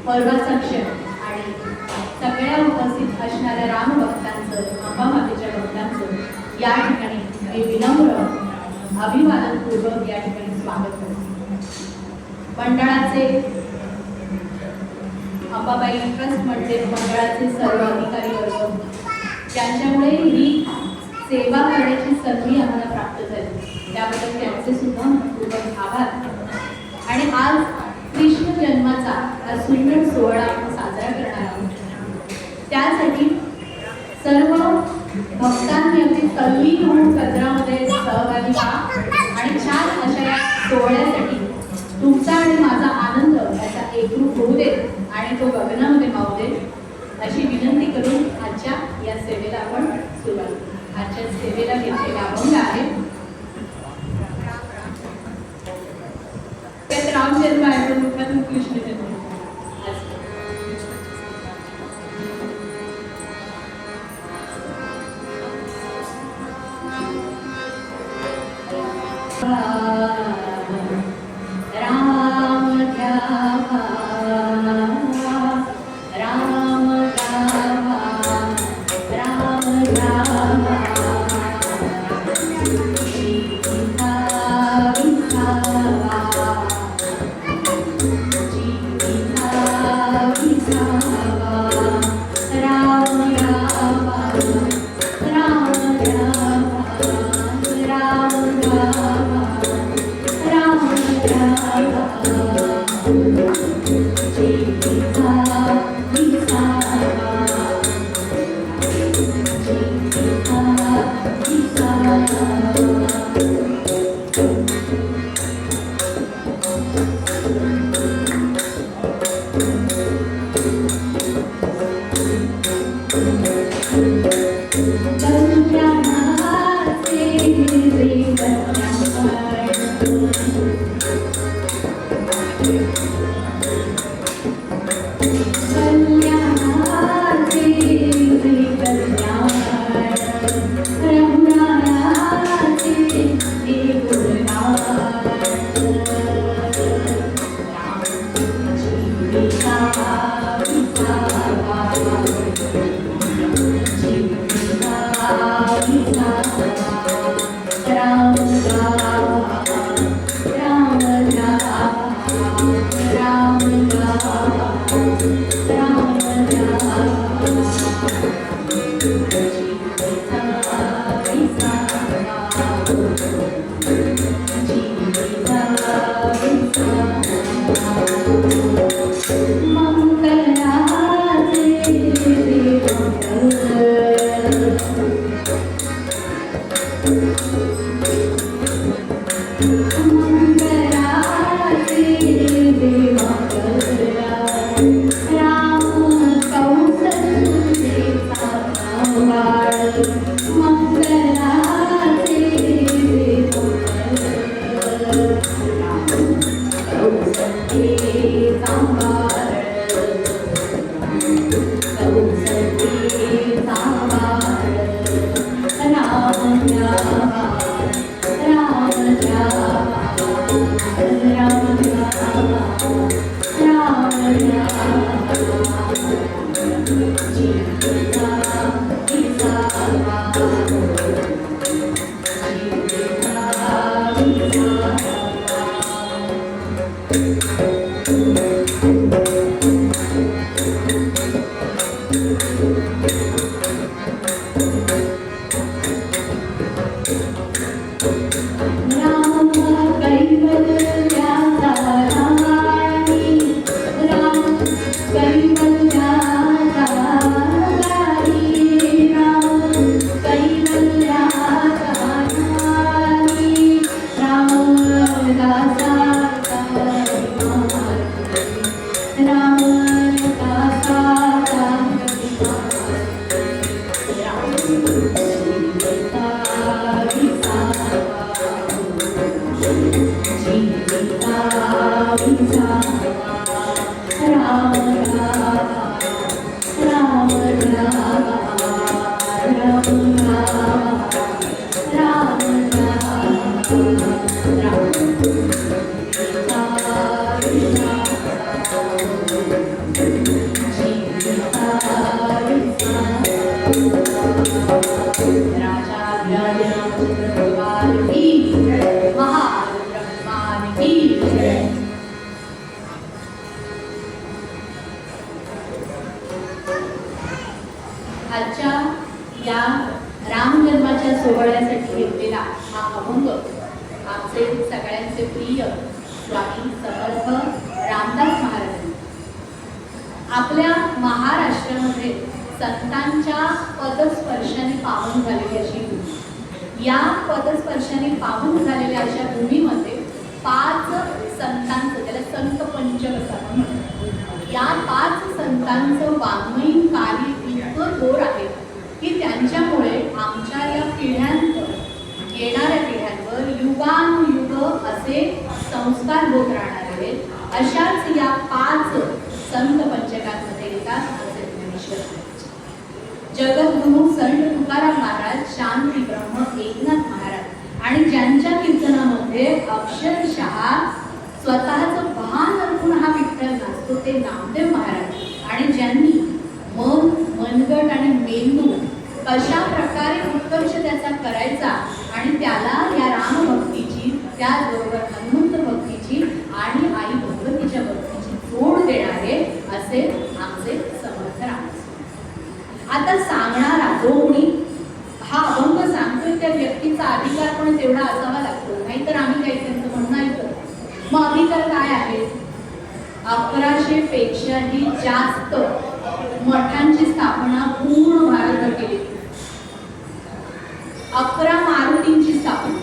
पर्वाचा क्षण आणि सगळ्या उपस्थित असणाऱ्या राम भक्तांचं, अंबा मातेच्या भक्तांचं या ठिकाणी मी विनम्र अभिवादनपूर्वक या ठिकाणी स्वागत करतो. मंडळाचे अंबाबाई ट्रस्ट मंडळाचे सर्व अधिकारी वर्ग त्यांच्यामुळे ही सेवा करण्याची संधी आम्हाला प्राप्त झाली, त्याबद्दल त्यांचे सुद्धा खूप आभार. आणि आज कृष्ण जन्माचा हा सुंदर सोहळा आपण साजरा करणार आहोत. त्यासाठी सर्व भक्तांनी अगदी तल्लीन होऊन केंद्रामध्ये सहभागी व्हा आणि छान अशा या सोहळ्यासाठी तुमचा आणि माझा आनंद याचा एकरूप होऊ देत आणि तो गगनामध्ये मावू देत अशी विनंती करून आजच्या या सेवेला आपण सुरुवात करू. आजच्या सेवेला घेतलेला अभंग आहे त्यात रामजन्म आहे, मुखातून कृष्ण जन्म. राम ध्यावा राम गावा राम ध्यावा सीता विसावा राम आजच्या या रामजन्माच्या सोहळ्यासाठी घेतलेला हा अभंग आमचे सगळ्यांचे प्रिय स्वामी समर्थ रामदास महाराज आपल्या महाराष्ट्रामध्ये संतांच्या पदस्पर्शाने पावन झालेली अशी भूमी, या पदस्पर्शाने पावन झालेल्या अशा भूमीमध्ये 5 संतांचं, त्याला संत पंचक असं आपण म्हणतो, या 5 संतांचं वाङ्मयीन कार्य इतकं थोर आहे की त्यांच्यामुळे आमच्या या पिढ्यांवर, येणाऱ्या पिढ्यांवर युगानुयुग असे संस्कार होत राहणार आहेत. अशाच या 5 संत पंचकांमध्ये येतात असे ज्ञानेश्वर, जगद्गुरु संत तुकाराम महाराज, शांती ब्रह्म एकनाथ महाराज आणि ज्यांच्या कीर्तनामध्ये अक्षरशः स्वतःचं भान अर्पून हा विठ्ठल नाचतो ते नामदेव महाराज, आणि ज्यांनी मन, मनगट आणि मेंदू कशा प्रकारे उत्कर्ष त्याचा करायचा आणि त्याला या रामभक्तीची, त्याचबरोबर हनुमंत भक्तीची आणि आई भगवतीच्या भक्तीची जोड देणारे असे आमचे समर्थ राम. आता सांगणारा जो कोणी हा अभंग सांगतोय त्या व्यक्तीचा अधिकार पण तेवढा असावा लागतो, नाहीतर आम्ही काही त्यांचं म्हणणं ऐकतो. मग अधिकार काय आहे? 1100 पेक्षाही जास्त मठांची स्थापना पूर्ण भारतभर केली, 11 मारुतींची स्थापना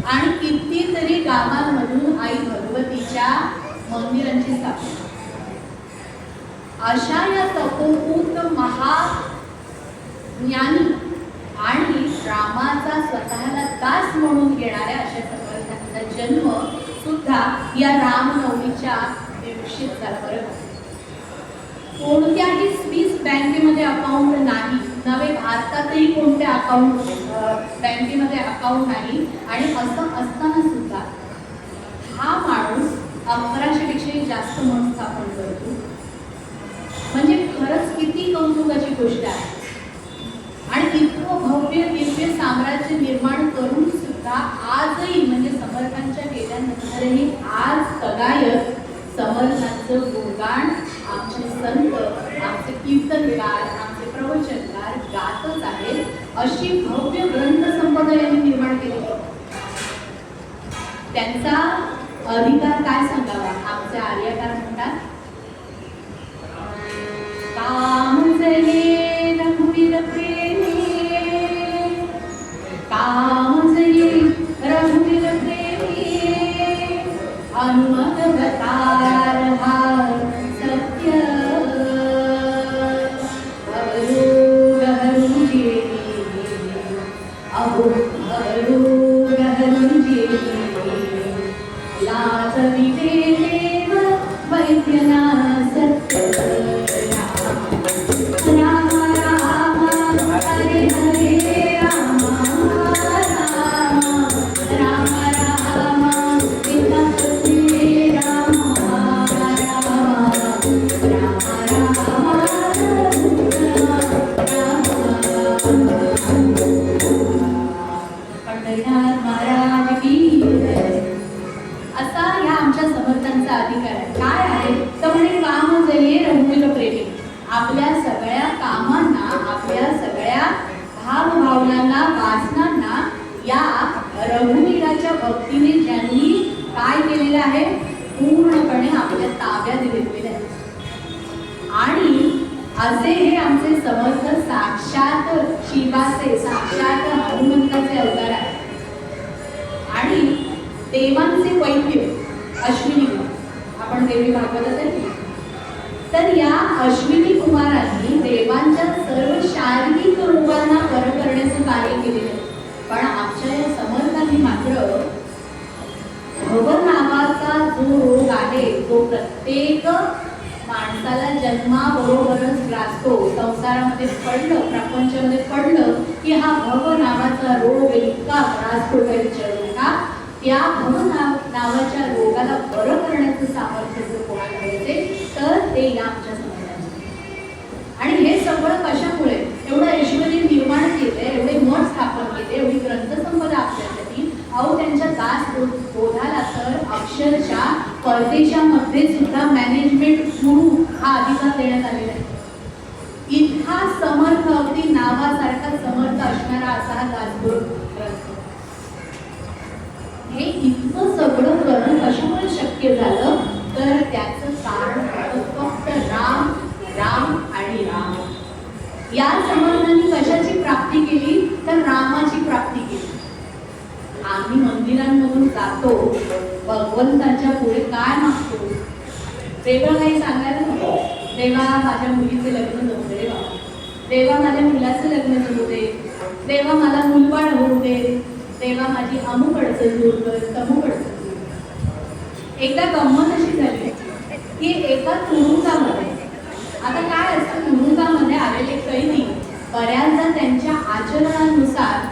आणि कितीतरी गावांमधून आई भगवतीच्या मंदिरांची स्थापना. अशा या तपोपूत महाज्ञानी आणि रामाचा स्वतःला दास म्हणून घेणाऱ्या अशा समर्थांचा जन्म सुद्धा या रामनवमीच्या दिवशीच झाला. बरं, कोणत्याही स्विस बँकेमध्ये अकाउंट नाही, नवे भारतातही कोणत्या बँकेमध्ये अकाउंट नाही, आणि असं असताना सुद्धा हा माणूस 1100 पेक्षाही जास्त मन स्थापन करतो. म्हणजे खरंच किती कौतुकाची गोष्ट आहे. आणि इतकं भव्य दिव्य साम्राज्य निर्माण करून सुद्धा आजही, म्हणजे समर्थांच्या गेल्यानंतरही आज तगायत समर्थांचं गुणगान आमचे संत, आमचे कीर्तनकार, आमचे प्रवचनकार गातच आहेत. अशी भव्य ग्रंथसंपदा यांनी निर्माण केली. त्यांचा अधिकार काय सांगावा? आमचे आर्यकार म्हणतात, काम जये रघुवीर प्रेमी, काम जये रघुवीर प्रेमी, हनुमत अवतार हा सत्य, अवरोध हरुजे आपल्या सगळ्या कामांना, आपल्या सगळ्या भावभावनांना, वासनांना या रघुवीराच्या भक्तीने ज्यांनी काय केलेलं आहे, पूर्णपणे आपल्या ताब्यात घेतलेले आहे. आणि असे हे आमचे समर्थ साक्षात शिवाचे, साक्षात हनुमंताचे अवतार आहे. आणि देवांचे वैद्य अश्विनी कुमार, आपण देवी भागवतात आहे. तर या अश्विनी कुमारांनी देवांच्या सर्व शारीरिक रोगांना बरं करण्याचं कार्य केलेलं आहे. पण आमच्या या समर्थांनी मात्र भव नावाचा जो रोग आहे, तो प्रत्येक माणसाला जन्माबरोबरच ग्रासतो. संसारामध्ये पडलं, प्रपंचामध्ये पडलं की हा भव नावाचा रोग इतका ग्रासतो काही विचारू नका. त्या भव नावाच्या रोगाला बरं करण्याचं सामर्थ्य जर कोणाला मिळते तर ते या आमच्या समाजाचे. आणि हे सगळं कशामुळे, एवढं ऐश्वर्य निर्माण केले, एवढे मठ स्थापन केले, एवढी ग्रंथसंपदा आपल्यासाठी. अहो त्यांच्या दास बोधाला तर अक्षरशः परदेशामध्ये सुद्धा मॅनेजमेंट गुरु हा अधिकार देण्यात आलेला आहे. इतका समर्थ, अगदी नावासारखा समर्थ असणारा असा हा दासबोध ग्रंथ. हे इतकं सगळं करणं कशामुळे शक्य झालं, तर त्याचं कारण फक्त राम, राम आणि राम. या समर्थांनी कशाची प्राप्ती केली, तर रामाची प्राप्ती केली. आम्ही मंदिरांमधून जातो, भगवंताच्या पुढे काय मागतो, वेगळं काही सांगायला नको. देवा माझ्या मुलीचे लग्न जमू दे, देवा माझ्या मुलाचं लग्न जमू दे, देवा मला मुलबाळ होऊ दे, देवा माझी अमुक अडचण दूर कर, तमुक अडचण दूर कर. एकदा गंमत अशी झाली की एका तुरुंगामध्ये, आता काय असतं, तुरुंगामध्ये आलेले कैदी बऱ्याचदा त्यांच्या आचरणानुसार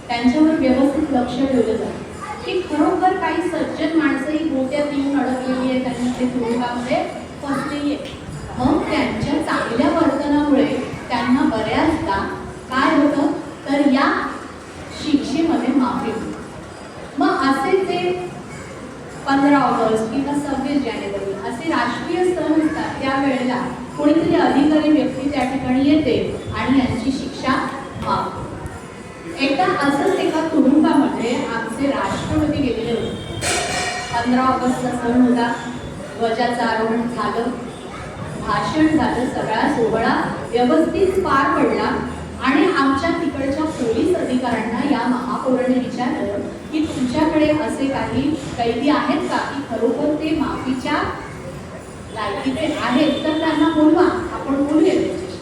त्यांच्यावर व्यवस्थित लक्ष ठेवलं जातं की खरोखर काही सज्जन माणसं ही गोट्यात येऊन अडकलेली आहे, त्यांना ते तुरुंगामध्ये फसलेली आहे. मग त्यांच्या चांगल्या वर्तनामुळे त्यांना बऱ्याचदा काय होतं, तर या शिक्षेमध्ये माफी होते. मग असे ते 15 ऑगस्ट किंवा 26 जानेवारी असे राष्ट्रीय सण असतात, त्यावेळेला कोणीतरी अधिकारी व्यक्ती त्या ठिकाणी येते आणि यांची शिक्षा माफ. एकदा असंच एका तुरुंगामध्ये आमचे राष्ट्रपती गेलेले होते. 15 ऑगस्टचा सण होता, ध्वजाचं आरोहण झालं, भाषण झालं, सगळा सोहळा व्यवस्थित पार पडला. आणि आमच्या तिकडच्या पोलीस अधिकाऱ्यांना या महापौराने विचारलं की तुमच्याकडे असे काही कैदी आहेत का की खरोखर ते माफीच्या लायकीचे आहेत, तर त्यांना बोलवा, आपण बोलूया त्यांच्याशी.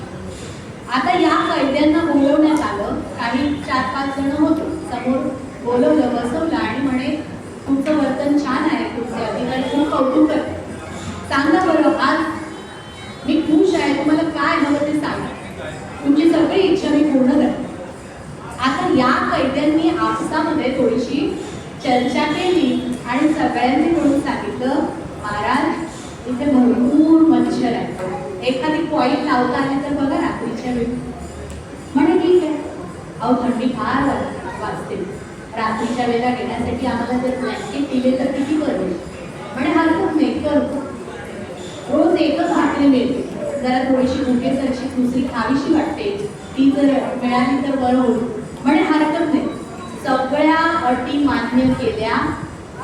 आता या कैद्यांना बोलवण्यात आलं, काही 4-5 जण होते, समोर बोलवलं, बसवलं आणि म्हणे तुमचं वर्तन छान आहे, तुमचे अधिकारी खूप कौतुक करते, सांगा बरं आज मी खुश आहे, तुम्हाला काय हवं ते सांगा, तुमची सगळी इच्छा मी पूर्ण करते. आता या कैद्यांनी आपसामध्ये थोडीशी चर्चा केली आणि सगळ्यांनी म्हणून सांगितलं, महाराज इथे भरपूर मच्छर आहे, एखादी कॉईल लावता आली तर बघा रात्रीच्या वेळी. म्हणे ठीक आहे, अहो थंडी फार वाजते, रात्रीच्या वेळेला घेण्यासाठी आम्हाला जर ब्लँकेट दिले तर किती बरं. म्हणे हरकत नाही, करतो. रोज एकच भाकरी मिळते, जरा थोडीशी भुकेसारखी दुसरी खावीशी वाटते, ती जर मिळाली तर बरं होईल. म्हणे हरकत नाही. सगळ्या अटी मान्य केल्या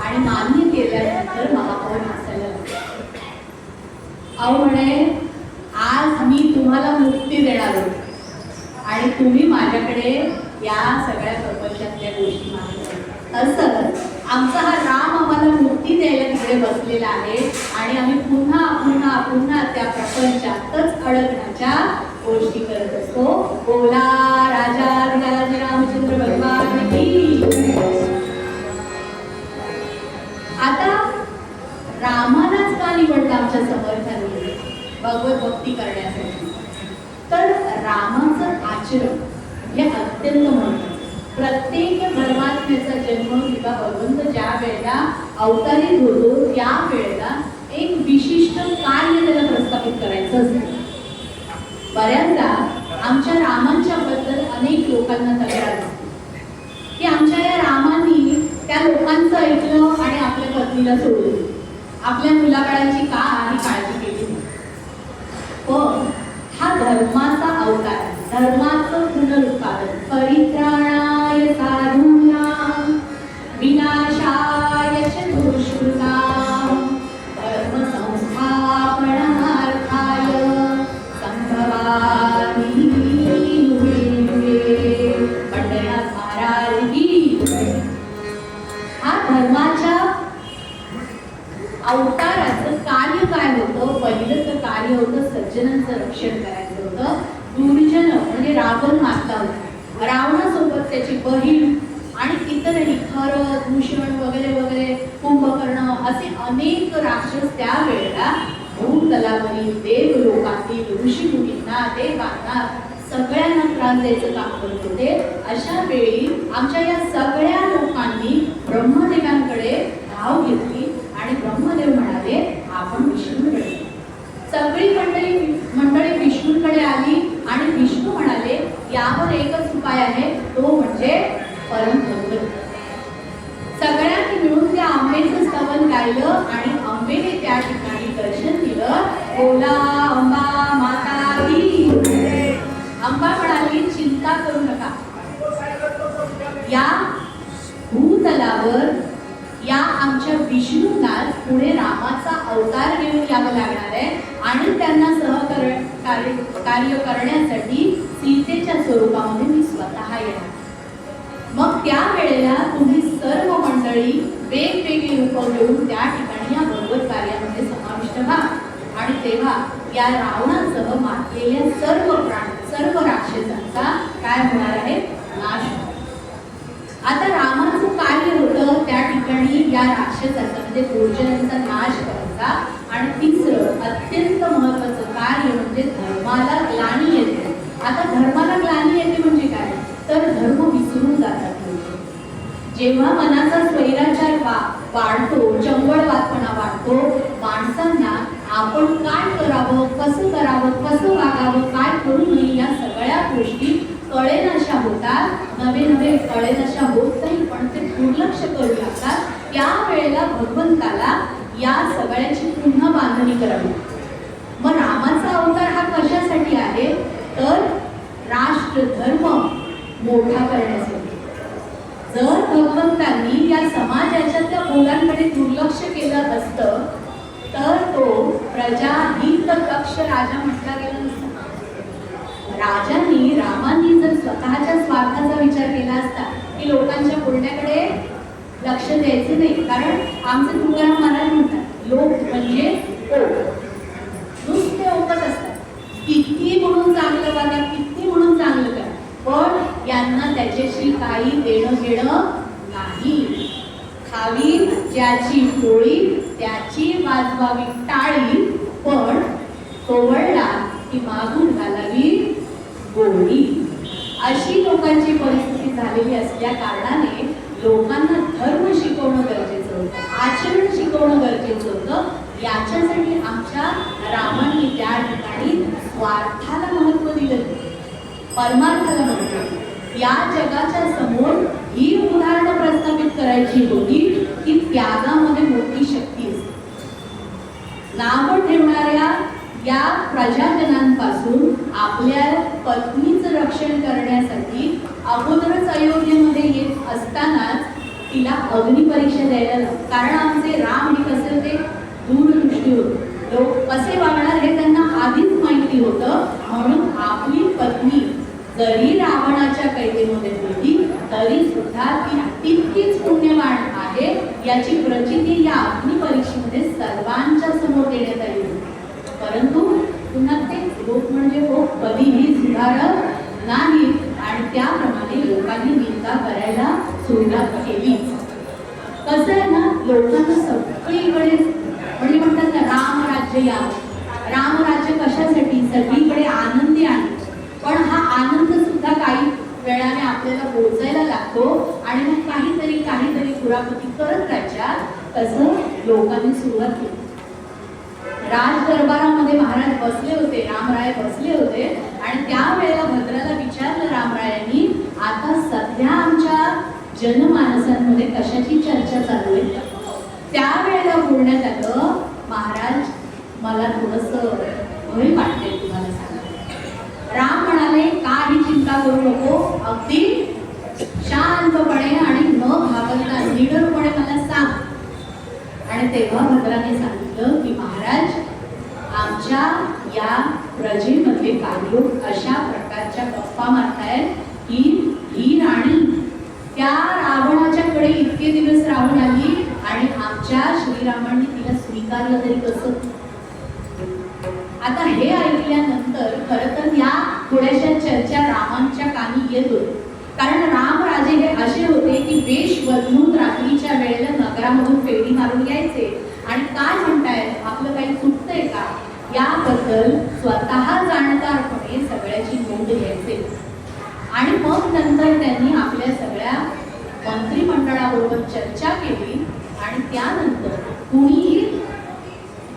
आणि मान्य केल्यानंतर महापौर हसायला लागले. अहो म्हणे आज मी तुम्हाला मुक्ती देणार होते आणि तुम्ही माझ्याकडे या सगळ्या प्रपंचातल्या गोष्टी मागितल्या. असं आमचा हा राम आम्हाला मुक्ती द्यायला तिकडे बसलेला आहे आणि आम्ही पुन्हा पुन्हा पुन्हा त्या प्रपंचातच अडकण्याच्या गोष्टी करत असतो. बोला राजा रामचंद्र भगवान की. आता रामालाच का निवडलं आमच्या समर्थांनी भगवत भक्ती करण्यासाठी, तर रामाचं आचरण हे अत्यंत महत्त्वाचं. प्रत्येक धर्मात्म्याचा जन्म किंवा भगवंत ज्या वेळेला अवतारित होतो त्या वेळेला एक विशिष्ट कार्य त्याला प्रस्थापित करायचं असतं. बऱ्याचदा आमच्या रामांच्या बद्दल अनेक लोकांना तक्रार असते की आमच्या या रामांनी त्या लोकांचं ऐकलं आणि आपल्या पत्नीला सोडलं, आपल्या मुलाबाळांची काही काळजी केली. पण हा धर्माचा अवतार, धर्माचं पुनरुत्पादन, परित्राणाय साधूनां विनाशाय च दुष्कृतां धर्म संस्थापनार्थाय संभवामि युगे युगे. पंढरीनाथ महाराज की. हा धर्माच्या अवताराचं कार्य काय होतं? पहिलं तर कार्य होतं सज्जनांचं रक्षण करायचं होतं. दुर्जन म्हणजे रावण मारता होता, रावणासोबत त्याची बहीण आणि इतरही खर, दूषण वगैरे वगैरे, कुंभकर्ण असे अनेक राक्षस त्यावेळेला भूतलावरील देव लोकातील ऋषी मुनींना, देवांना सगळ्यांना त्रास द्यायचं काम करत होते. अशा वेळी आमच्या या सगळ्या लोकांनी ब्रह्मदेवांकडे धाव घेतली आणि ब्रह्मदेव म्हणाले आपण विष्णूकडे. सगळी मंडळी विष्णूकडे आली आणि विष्णू म्हणाले यावर एकच उपाय आहे, तो म्हणजे परम भगवत. सगळ्यांनी मिळून त्या अंबेचं स्तवन गायलं आणि अंबेने त्या ठिकाणी दर्शन दिलं. बोला अंबा माता की. अंबा म्हणाली चिंता करू नका, या भूतलावर या आमच्या विष्णूंना पुढे रामाचा अवतार घेऊन यावं लागणार आहे आणि त्यांना कार्य करण्यासाठी सीतेच्या स्वरूपामध्ये मी स्वतः येणार. मग त्यावेळेला तुम्ही सर्व मंडळी वेगवेगळी रूपं घेऊन त्या ठिकाणी या भगवत कार्यामध्ये समाविष्ट व्हा आणि तेव्हा या रावणासह मारलेल्या सर्व राक्षसांचा काय होणार आहे? नाश. आता रामाचं कार्य होतं त्या ठिकाणी या राक्षसांचा म्हणजे दुर्जनांचा नाश करायचा. आणि तिसरं अत्यंत महत्वाचं कार्य म्हणजे धर्माला ग्लानी येते. आता धर्माला ग्लानी येते म्हणजे काय? तर धर्म विसरून जातात. जेव्हा मनाचा स्वैराचार वाढतो, चंबळवादपणा वाढतो, माणसांना आपण काय करावं, कसं वागावं, काय करू नये या सगळ्या गोष्टी कळेनाशा होतात. नवे कळेनाशा होत नाही, पण ते दुर्लक्ष करू लागतात. त्यावेळेला भगवंताला या सगळ्याची पुन्हा बांधणी करावी. मग रामाचा अवतार हा कशासाठी आहे? तर राष्ट्र धर्म मोठा करण्यासाठी. जर भगवंतांनी या समाजाच्या त्या मुलांकडे दुर्लक्ष केलं असतं तर तो प्रजाहित कक्ष राजा म्हटला गेला नसता. रामांनी जर स्वतःच्या स्वार्थाचा विचार केला असता की लोकांच्या बोलण्याकडे लक्ष द्यायचं नाही, कारण आमचे तुकाराम महाराज म्हणतात लोक म्हणजे नुसते ओकत असतात, किती म्हणून चांगलं वागा, किती म्हणून चांगलं करा, पण यांना त्याच्याशी काही देणं घेणं नाही. खावी ज्याची पोळी त्याची वाजवावी टाळी, पण तोवळला की मागून घालावी गोळी. अशी लोकांची परिस्थिती झालेली असल्या कारणाने लोकांना धर्म शिकवणं गरजेचं होतं, आचरण शिकवणं गरजेचं होतं. याच्यासाठी आमच्या रामांनी त्या ठिकाणी स्वार्थाला महत्त्व दिलं, परमार्थाला महत्त्व. या जगाच्या समोर ही उदाहरणं प्रस्थापित करायची होती की त्यागामध्ये मोठी शक्ती असते. नावं ठेवणाऱ्या या प्रजाजनांपासून आपल्या पत्नीचं रक्षण करण्यासाठी अगोदरच अयोध्येमध्ये येत असतानाच तिला अग्निपरीक्षा द्यायला लागली. कारण आमचे राम हे कसे होते? दूरदृष्टी होते. लोक कसे वागणार हे त्यांना आधीच माहिती होतं. म्हणून आपली पत्नी जरी रावणाच्या कैदेमध्ये होती तरी सुद्धा ती तितकीच पुण्यवान आहे याची प्रचिती या अग्निपरीक्षेमध्ये सर्वांच्या समोर देण्यात आली होती. परंतु पुन्हा ते लोक म्हणजे लोक कधीही सुधारत नाही आणि त्याप्रमाणे लोकांनी निंदा करायला सुरुवात केली. कसं आहे ना, लोकांना सगळीकडे म्हणजे म्हणतात ना रामराज्य या, रामराज्य कशासाठी? सगळीकडे आनंदी आहे. पण हा आनंद सुद्धा काही वेळाने आपल्याला पोहोचायला लागतो आणि मग काहीतरी कुरापती करत राहायच्या. तसं लोकांनी सुरुवात केली. राज दरबारामध्ये महाराज बसले होते, रामराय बसले होते आणि त्यावेळेला भद्राला विचारलं रामरायांनी, आता सध्या आमच्या जनमानसांमध्ये कशाची चर्चा चालू आहे? त्यावेळेला बोलण्यात आलं, महाराज मला थोडंसं भय वाटते तुम्हाला सांगा. नाही, काही चिंता करू नको, अगदी शांतपणे आणि न घाबरता निडरपणे मला सांग. आणि तेव्हा भद्राने सांगितलं की महाराज, आमच्या या प्रजेमध्ये काही लोक अशा प्रकारच्या गप्पा मारतायत की ही राणी त्या रावणाच्याकडे इतके दिवस राहून आली आणि आमच्या श्रीरामांनी तिला स्वीकारलं तरी कसं. आता हे ऐकल्यानंतर खरं तर या थोड्याशा चर्चा रामांच्या कानी येत होत्या. कारण रामराजे हे असे होते की वेश बदलून रात्रीच्या वेळेला नगरामधून फेरी मारून यायचे आणि काय म्हणतायत, आपलं काही चुकतंय का याबद्दल स्वतः जाणकारपणे सगळ्याची नोंद घ्यायचे. आणि मग नंतर त्यांनी आपल्या सगळ्या मंत्रिमंडळाबरोबर चर्चा केली आणि त्यानंतर कुणीही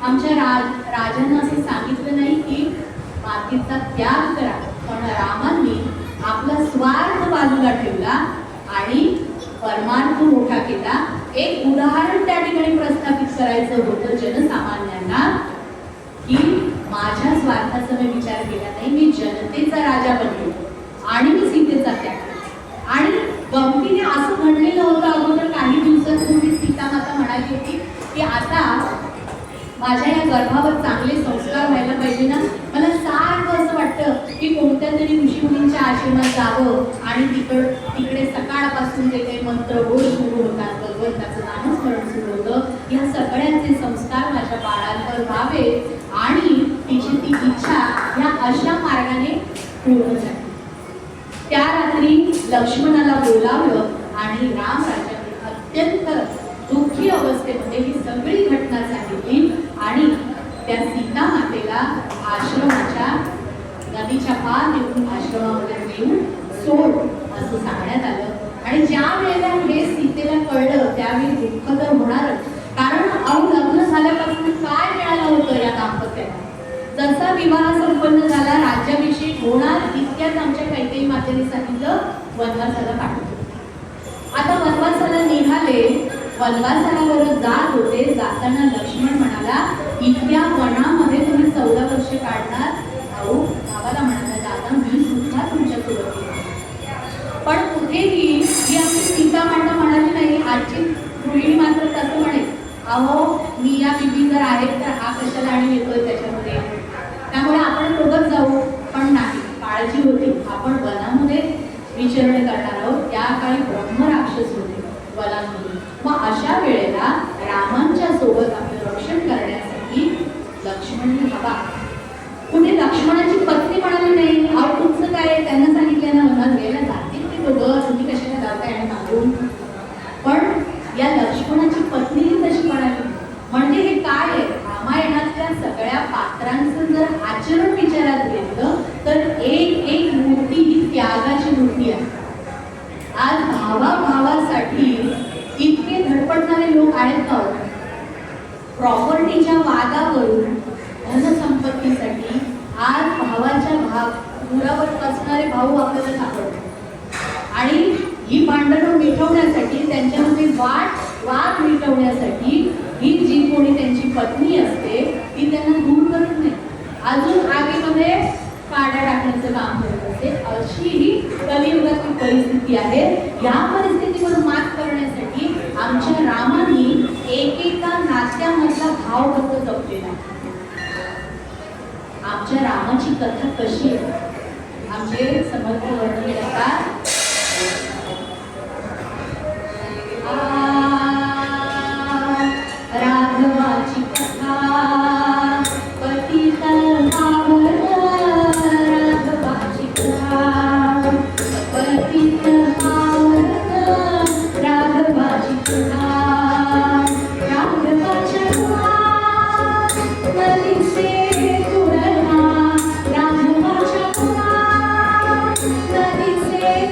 आमच्या राजांना असं सांगितलं नाही की मातीचा त्याग करा, पण रामांनी आपला स्वार्थ बाजूला ठेवला आणि परमार्थ मोठा केला. एक उदाहरण त्या ठिकाणी प्रस्थापित करायचं होतं जनसामान्यांना की माझ्या स्वार्थाचा मी विचार केला नाही, मी जनतेचा राजा बनलो आणि मी सीतेचा त्याग केला. आणि गमतीने असं म्हणलेलं होतं अगोदर काही दिवसांपूर्वी सीता माता म्हणाली होती की आता माझ्या या गर्भावर चांगले संस्कार व्हायला पाहिजे ना. मला सारखं असं वाटतं की कोणत्या तरी ऋषीमुनींच्या आश्रमात जावं आणि तिकडे सकाळपासून जे काही मंत्र बोल सुरू होतात, भगवंताचं नामस्मरण सुरू होतं, या सगळ्यांचे संस्कार माझ्या बाळांवर व्हावे आणि तिची ती इच्छा या अशा मार्गाने पूर्ण झाली. त्या रात्री लक्ष्मणाला बोलावलं आणि रामराजाने अत्यंत दुःखी अवस्थेमध्ये ही सगळी घटना सांगितली आणि त्या सीता मातेला आश्रमाच्या नदीच्या पार येऊन आश्रमामध्ये नेऊन सोड असं सांगण्यात आलं. आणि ज्या वेळेला हे सीतेला कळलं त्यावेळी दुःख तर होणारच, कारण लग्न झाल्यापासून काय मिळालं होतं या दाम्पत्याला. जसा विवाह संपन्न झाला, राज्याभिषेक होणार इतक्यात आमच्या कैकेयी मातेने सांगितलं वनवासाला पाठवतो. आता वनवासाला निघाले, वनवासाला जात होते. जाताना लक्ष्मण म्हणाला, इतक्या वनामध्ये तुम्ही 14 वर्ष काढणार. भाऊ भावाला म्हणाला, दादा मी सुद्धा तुमच्यासोबत येईन. पण कुठेही ही आमची सीता माता म्हणाली नाही. आजची गृहिणी मात्र तसं म्हणे, अहो मी या बिबी जर आहेत तर हा कशाला आणि येतोय त्याच्यामध्ये, त्यामुळे आपण दोघंच जाऊ. पण नाही, काळजी होती, आपण वनामध्ये विचरण करणार आहोत. त्या काळी ब्रह्मराक्षस होते वनामध्ये. मग अशा वेळेला रामांच्या सोबत आपलं रक्षण करण्यासाठी लक्ष्मण हवा. कुठे लक्ष्मणाची पत्नी म्हणाली नाही, अहो तुमचं काय, त्यांना सांगितलं ना वनात गेला जातील ते दोघं, तुम्ही कशाला जाताय आणि मागून. पण या लक्ष्मणाची पत्नी तशी म्हणाली. म्हणजे हे काय आहे, रामायणातल्या सगळ्या पात्रांचं जर आचरण विचारात घेतलं तर एक एक मूर्ती ही त्यागाची मूर्ती आहे. आज भावासाठी इतके धडपडणारे लोक आहेत का? प्रॉपर्टीच्या वादावरून धनसंपत्तीसाठी आज भावाच्या मुलावर बसणारे भाऊ आपल्याला सापडतात. आणि ही भांडणं मिटवण्यासाठी, त्यांच्यामध्ये वाद मिटवण्यासाठी ही जी कोणी त्यांची पत्नी असते ती त्यांना दूर करत नाही, अजून आगीमध्ये काड्या टाकण्याचं काम करत असते. अशी ही कलियुगाची परिस्थिती आहे. या परिस्थितीवर मात करण्यासाठी आमच्या रामाने एकेका नात्यामधला भाव फक्त जपलेला. आमच्या रामाची कथा कशी आहे, आमचे समर्थ वर्णन करतात. राघवाची कथा पतित पावन, राघवाची कथा पतित पावन, राघवाची कथा. राघवाच्या नदीचे तुरला, राघवाच्या नदीचे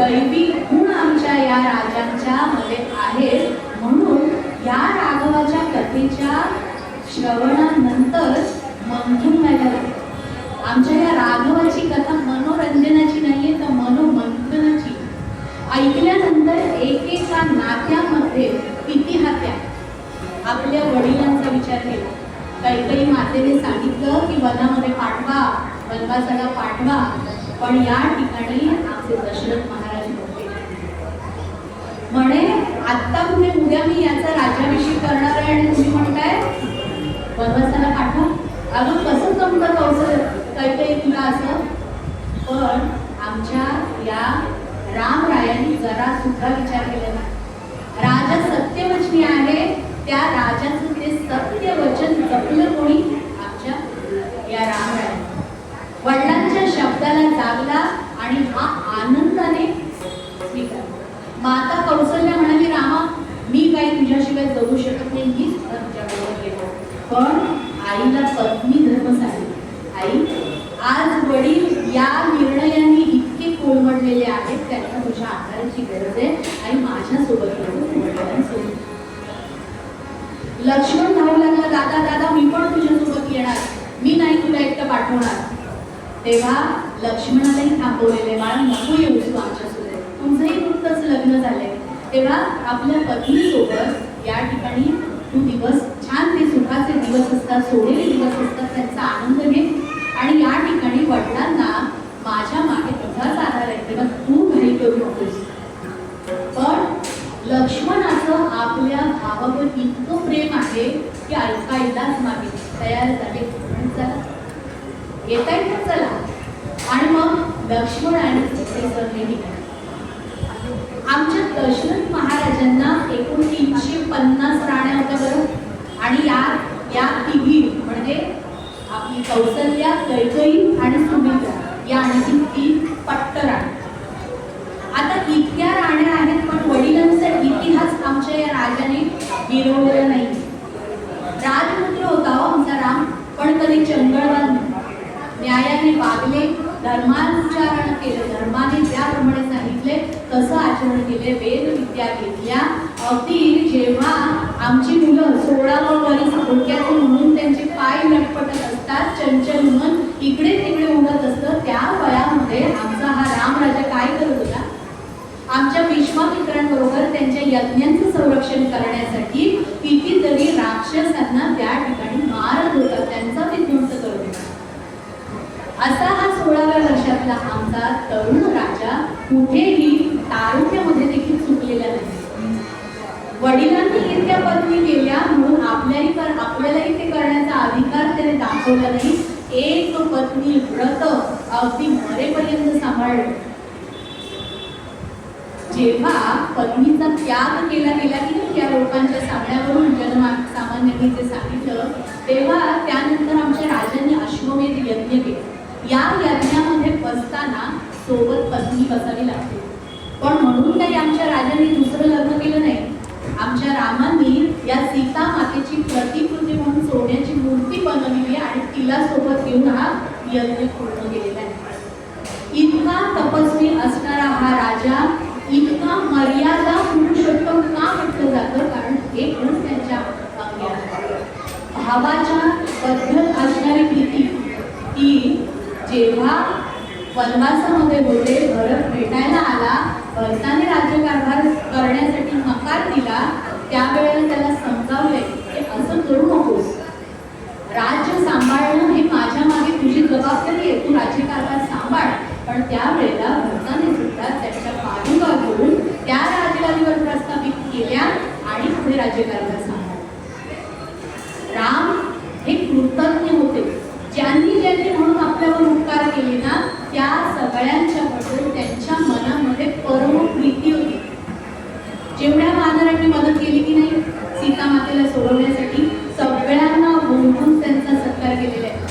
दैवी गुण आमच्या या राजांच्या मध्ये आहेत, म्हणून या राघवाच्या कथेच्या श्रवणानंतर मंथन व्हायला लागलं. आमच्या या राघवाची कथा मनोरंजनाची नाहीये तर मनोमंथनाची. ऐकल्यानंतर एकेका नात्यामध्ये किती हात्या. आपल्या वडिलांचा विचार केला. काही मातेने सांगितलं की वनामध्ये पाठवा, वनवासाला पाठवा, पण या ठिकाणी आमचे दशरथ महाराज होते म्हणे आत्ता कुठे उद्या मी याचा राज्याभिषेक करणार आहे आणि तुम्ही म्हणताय वनवासाला पाठवा. अगं कसं जमतं काही तुला असं. पण आमच्या या रामरायांनी जरा सुद्धा विचार केला नाही. राजा सत्यवचनी आहे, त्या राजाचं ते सत्य वचन जपलं कोणी? आमच्या या रामरायांनी. वडिलांच्या शब्दाला जागला आणि हा आनंदाने स्वीकारला. माता कौसल्या म्हणाली, रामा मी काही तुझ्याशिवाय जगू शकत नाही, मी सुद्धा तुझ्याबरोबर गेलो. पण आईला पत्नी धर्म सांगितला. आई, आज वडील या निर्णयाने इतके कोलमडलेले आहेत, त्यांना तुझ्या आधाराची गरज आहे. आई माझ्यासोबत वडिलांसोबत. लक्ष्मण धावू लागला, दादा दादा मी पण तुझ्यासोबत येणार, मी नाही तुला एकटं पाठवणार. तेव्हा लक्ष्मणालाही थांबवलेले, बाळा नको येऊस तू आमच्यासोबत, तुमचंही नुकतंच लग्न झालंय. तेव्हा आपल्या पत्नीसोबत या ठिकाणी तू दिवस छान ते सुखाचे दिवस असतात, सोनेरी दिवस असतात, त्यांचा आनंद घे. आणि या ठिकाणी वडिलांना माझ्या मागे तुझाच आधार आहे, तेव्हा तू घरी करू नकोस. पण लक्ष्मणाचं आपल्या भावावर इतकं प्रेम आहे की ऐकायलाच मागे तयार झाले. चला येता येतं चला. आणि मग लक्ष्मण आणि सीतेसह निघाले. आमच्या दशरथ महाराजांना एकूण 350 राण्या होत्या बरं. आणि या तिघी म्हणजे आपली कौसल्या, कैकेयी आणि सुमित्रा या आणखी 3 पट्ट राण्या. आता इतक्या राण्या आहेत, पण वडिलांचा इतिहास आमच्या या राजाने गिरवलेला नाही. राजपुत्र होता हो आमचा राम, पण कधी चंगळवाद नाही. न्यायाने वागले, धर्मानुसारण केले, धर्माने ज्याप्रमाणे सांगितले तसं आचरण केले, वेद विद्या घेतल्या. अगदी जेव्हा आमची मुलं 16वा वर्ष डोक्यातून म्हणून त्यांचे पाय लटपटत असतात, चंचल मन इकडे तिकडे उडत असतं, त्या वयामध्ये आमचा हा राम राजा काय करत होता? आमच्या विश्वामित्रांबरोबर त्यांच्या यज्ञांचं संरक्षण करण्यासाठी कितीतरी राक्षसांना त्या ठिकाणी मारत होता, त्यांचा विध्वंस करत होता. असा हा 16व्या वर्षातला आमचा तरुण राजा कुठेही तारुण्यामध्ये देखील चुकलेला नाही. वडिलांनी इतक्या पत्नी केल्या म्हणून आपल्यालाही ते करण्याचा अधिकार त्याने दाखवला नाही. एक पत्नी व्रत अगदी मरेपर्यंत सांभाळलं. जेव्हा पत्नीचा त्याग केला गेला की या लोकांच्या सांगण्यावरून जनसामान्यांनी जे सांगितलं, तेव्हा त्यानंतर आमच्या राजांनी अश्वमेध यज्ञ केला. या यज्ञामध्ये बसताना सोबत पत्नी बसावी लागते. पण म्हणून काही आमच्या राजांनी दुसरं लग्न केलं नाही. आमच्या रामांनी या सीता मातेची प्रतिकृती म्हणून सोन्याची मूर्ती बनवली आणि तिला सोबत घेऊन हा यज्ञ पूर्ण केलेला आहे. इतका तपस्वी असणारा हा राजा इतका मर्यादा पुरुषोत्तम का म्हटलं जातं? कारण हे गुण त्यांच्या अंगी आहे. भावाच्या बद्दल असणारी प्रीती की जेव्हा वनवासामध्ये होते, भरत भेटायला आला, भरताने राज्यकारभार करण्यासाठी नकार दिला, त्यावेळेला त्याला समजावले की असं करू नकोस, राज्य सांभाळणं हे माझ्या मागे तुझी जबाबदारी आहे, तू राज्यकारभार सांभाळ. पण त्यावेळेला भरताने सुद्धा त्याच्या पाठुका घेऊन त्या राजगादीवर प्रस्थापित केल्या आणि पुढे राज्यकारभार सांभाळला. राम हे कृतज्ञ होते. ज्यांनी ज्यांनी म्हणून आपल्यावर उपकार केले ना, त्या सगळ्यांच्या बद्दल त्यांच्या मनामध्ये परम प्रीती होती. जेवढ्या वानरांनी मदत केली की नाही सीता मातेला सोडवण्यासाठी, सगळ्यांना बोलवून त्यांचा सत्कार केलेला आहे.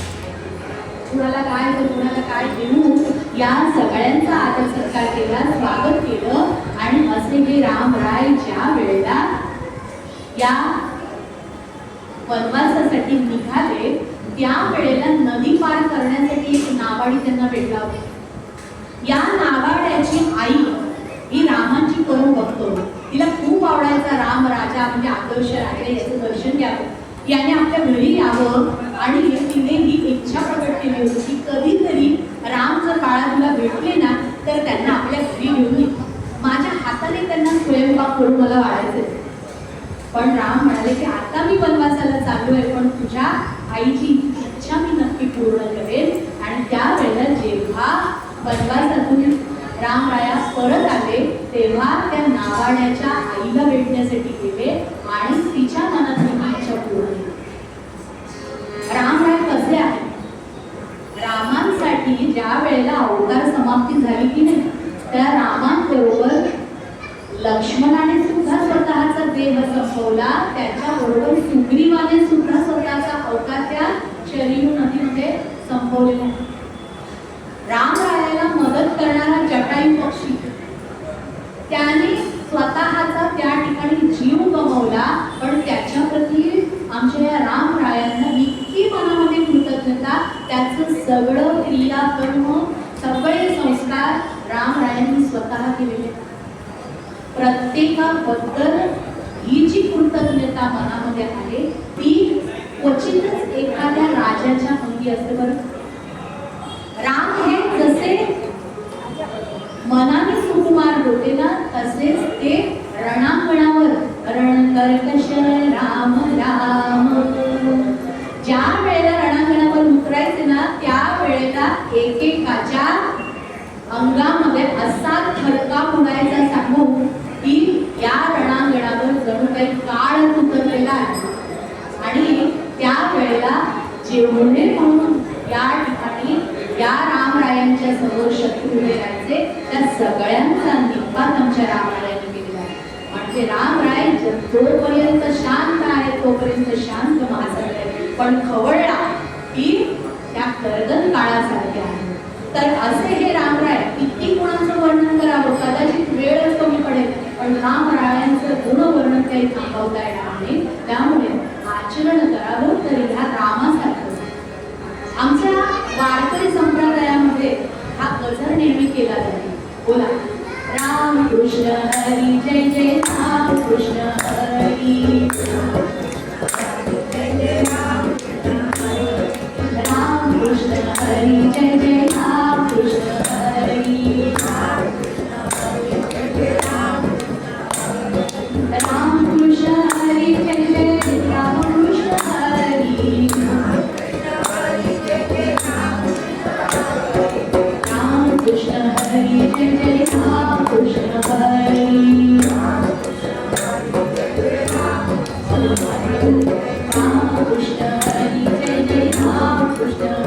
कुणाला काय तर कुणाला काय देऊ, या सगळ्यांचा आदर सत्कार केला, स्वागत केलं. आणि असे हे रामराय ज्या वेळेला या वनवासासाठी निघाले, त्यावेळेला नदी पार करण्यासाठी एक नावाडी त्यांना भेटला होता. या नावाड्याची आई ही रामांची करून बघतो. तिला खूप आवडायचा राम राजा म्हणजे आदर्श राजा, याचं दर्शन घ्यावं, याने आपल्या घरी यावं. आणि तिने ही इच्छा प्रकट केली होती की कधीतरी राम जर बाळा तुला भेटले ना तर त्यांना आपल्या घरी घेऊन ये, माझ्या हाताने त्यांना स्वयंपाक करून मला वाढायचे. पण राम म्हणाले की आता मी वनवासाला चालू आहे, पण तुझ्या आईची इच्छा मी नक्की पूर्ण करेन. आणि त्यावेळेला जेव्हा वनवासातून रामराया परत आले तेव्हा त्या नावाड्याच्या आईला भेटण्यासाठी गेले आणि तिच्या मनात ही इच्छा पूर्ण केली. रामराय कसे आहे? रामांसाठी ज्या वेळेला अवतार समाप्ती झाली की नाही, त्या रामांबरोबर लक्ष्मणाने सुद्धा स्वतःचा देह संपवला, त्याच्याबरोबर सुग्रीवाने सुद्धा स्वतःचा अवतार त्या शरयू नदीमध्ये संपवलेला. रामरायाला मदत करणारा जटायू पक्षी, त्याने स्वतःचा त्या ठिकाणी जीव गमावला, पण त्याच्याप्रती आमच्या या रामरायांना इतकी मनामध्ये कृतज्ञता, त्याचं सगळं क्रियाकर्म सगळे संस्कार रामरायांनी स्वतः केलेले. प्रत्येकाबद्दल ही जी कृतज्ञता मनामध्ये आहे ती क्वचितच एखाद्या राजाच्या अंगी असते. बरं, राम हे जसे मनाने सुकुमार होते ना, तसेच ते रणांगणावर रणकर्कश राम राम, ज्या वेळेला रणांगणावर उतरायचे ना त्या वेळेला एकेकाच्या अंगामध्ये असा थरकाप उडायचा सांगू की या रणांगणावर जणू काही काळ उतरलेला आहे. आणि त्या वेळेला जेवढे म्हणून या ठिकाणी या रामरायांच्या समोर शत्रू उभे राहायचे त्या सगळ्यांचा निपात आमच्या रामरायांनी केलेला आहे. म्हणजे रामराय जोपर्यंत शांत आहे तोपर्यंत शांत महासागर आहे, पण खवळला की त्या कर्दन काळासारखे आहे. तर असे हे रामराय किती गुणांचं वर्णन करावं, कदाचित वेळच कमी पडेल, पण रामरायांचं गुणवर्णन काही थांबवता येणार नाही. त्यामुळे आचरण करावं तरी ह्या रामासारखं. आमच्या वारकरी संप्रदायामध्ये हा गजर नेहमी केला जातो. बोला, राम कृष्ण हरी जय जय राम कृष्ण हरी, राम कृष्ण हरी जय जय राम कृष्ण हरी, राम कृष्ण हरी जय जय राम कृष्ण हरी, राम कृष्ण हरी जय जय राम कृष्ण हरी, राम कृष्ण हरी जय जय राम कृष्ण